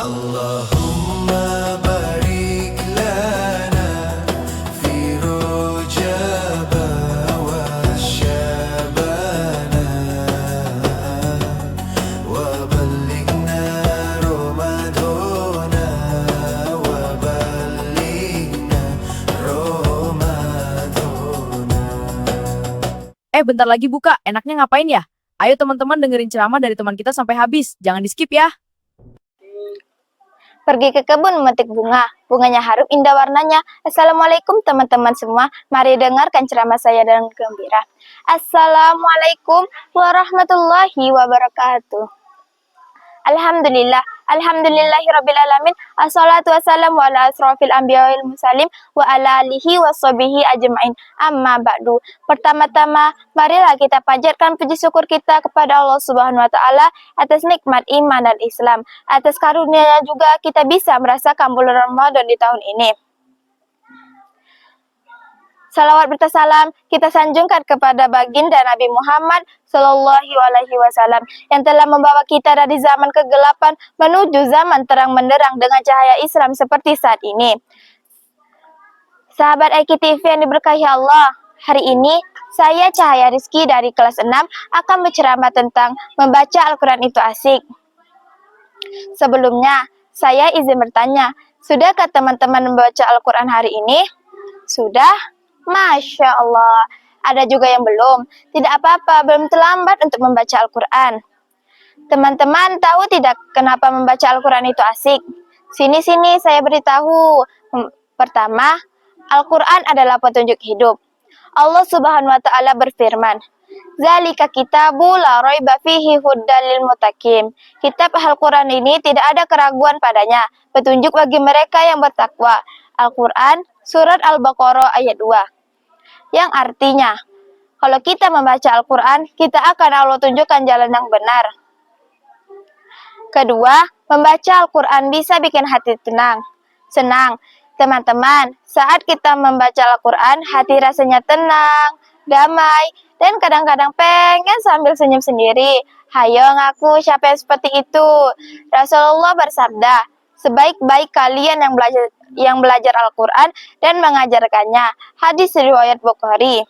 Allahumma barik lana fi Rajab wa Syabana wa ballighna Ramadana wa ballighna Ramadana. Bentar lagi buka. Enaknya ngapain ya? Ayo teman-teman dengerin ceramah dari teman kita sampai habis. Jangan di-skip ya. Pergi ke kebun memetik bunga. Bunganya harum indah warnanya. Assalamualaikum teman-teman semua. Mari dengarkan ceramah saya dengan gembira. Assalamualaikum warahmatullahi wabarakatuh. Alhamdulillah, alhamdulillahirabbil alamin. Assalatu wassalamu ala asrofil anbiya wal mursalin wa ala alihi washabihi ajmain. Amma ba'du. Pertama-tama, marilah kita panjatkan puji syukur kita kepada Allah Subhanahu wa taala atas nikmat iman dan Islam. Atas karunia-Nya juga kita bisa merasakan bulan Ramadan di tahun ini. Salawat bertasalam kita sanjungkan kepada baginda Nabi Muhammad Sallallahu Alaihi Wasallam yang telah membawa kita dari zaman kegelapan menuju zaman terang benderang dengan cahaya Islam seperti saat ini. Sahabat IKTV yang diberkahi Allah, hari ini saya Cahaya Rizky dari kelas 6 akan berceramah tentang membaca Al-Quran itu asik. Sebelumnya, saya izin bertanya, sudahkah teman-teman membaca Al-Quran hari ini? Sudah? Masya Allah, ada juga yang belum. Tidak apa-apa, belum terlambat untuk membaca Al-Quran. Teman-teman tahu tidak kenapa membaca Al-Quran itu asik? Sini-sini saya beritahu. Pertama, Al-Quran adalah petunjuk hidup. Allah Subhanahu wa taala berfirman, "Zalika kitabu la raiba fihi huddal lil muttaqin." Kitab Al-Quran ini tidak ada keraguan padanya, petunjuk bagi mereka yang bertakwa. Al-Quran Surat Al-Baqarah ayat 2. Yang artinya, kalau kita membaca Al-Quran, kita akan Allah tunjukkan jalan yang benar. Kedua, membaca Al-Quran bisa bikin hati senang. Teman-teman, saat kita membaca Al-Quran, hati rasanya tenang, damai, dan kadang-kadang pengen sambil senyum sendiri. Hayo ngaku siapa yang seperti itu. Rasulullah bersabda, sebaik-baik kalian yang belajar Al-Quran dan mengajarkannya. Hadis riwayat Bukhari.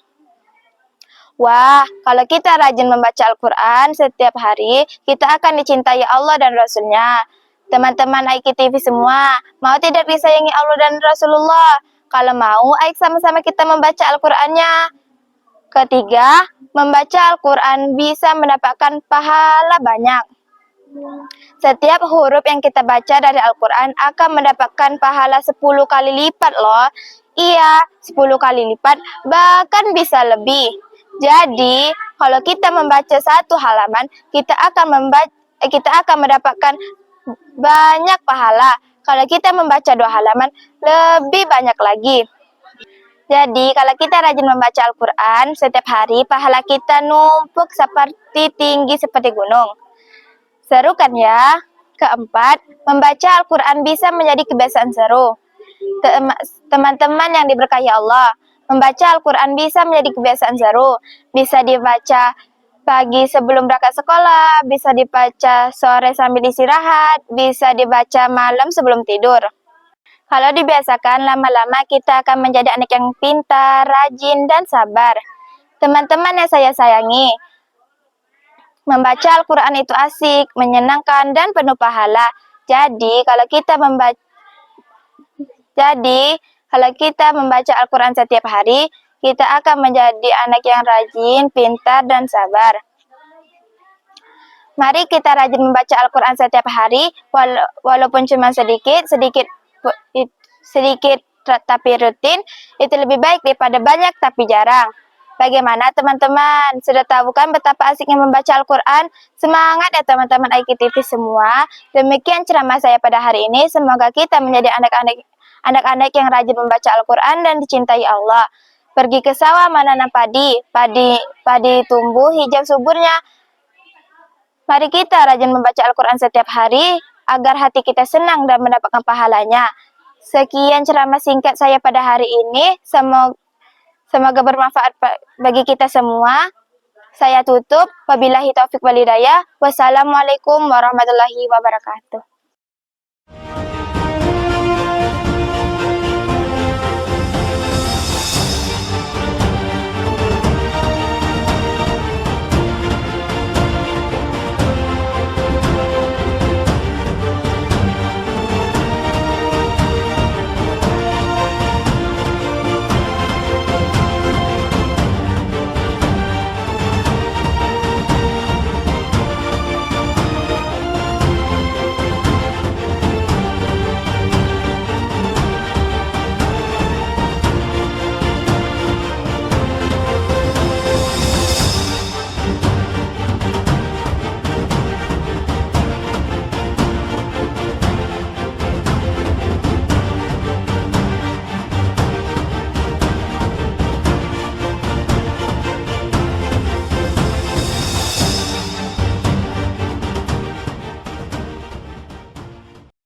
Wah, kalau kita rajin membaca Al-Quran setiap hari, kita akan dicintai Allah dan Rasulnya. Teman-teman IKTV semua, mau tidak disayangi Allah dan Rasulullah? Kalau mau, ayo sama-sama kita membaca Al-Qurannya. Ketiga, membaca Al-Quran bisa mendapatkan pahala banyak. Setiap huruf yang kita baca dari Al-Quran akan mendapatkan pahala 10 kali lipat loh. Iya, 10 kali lipat, bahkan bisa lebih. Jadi, kalau kita membaca satu halaman, kita akan mendapatkan banyak pahala. Kalau kita membaca 2 halaman, lebih banyak lagi. Jadi, kalau kita rajin membaca Al-Quran setiap hari, pahala kita numpuk tinggi seperti gunung. Seru kan ya? Keempat, membaca Al-Quran bisa menjadi kebiasaan seru. Teman-teman yang diberkahi Allah, membaca Al-Quran bisa menjadi kebiasaan seru. Bisa dibaca pagi sebelum berangkat sekolah, bisa dibaca sore sambil istirahat, bisa dibaca malam sebelum tidur. Kalau dibiasakan, lama-lama kita akan menjadi anak yang pintar, rajin, dan sabar. Teman-teman yang saya sayangi, membaca Al-Quran itu asik, menyenangkan, dan penuh pahala. Jadi, kalau kita membaca Al-Quran setiap hari, kita akan menjadi anak yang rajin, pintar, dan sabar. Mari kita rajin membaca Al-Quran setiap hari, walaupun cuma sedikit tapi rutin, itu lebih baik daripada banyak tapi jarang. Bagaimana teman-teman? Sudah tahu kan betapa asiknya membaca Al-Quran? Semangat ya teman-teman IKTV semua. Demikian ceramah saya pada hari ini. Semoga kita menjadi anak-anak yang rajin membaca Al-Quran dan dicintai Allah. Pergi ke sawah menanam padi tumbuh hijau suburnya. Mari kita rajin membaca Al-Quran setiap hari agar hati kita senang dan mendapatkan pahalanya. Sekian ceramah singkat saya pada hari ini. Semoga bermanfaat bagi kita semua. Saya tutup. Wabillahi taufiq wal hidayah. Wassalamualaikum warahmatullahi wabarakatuh.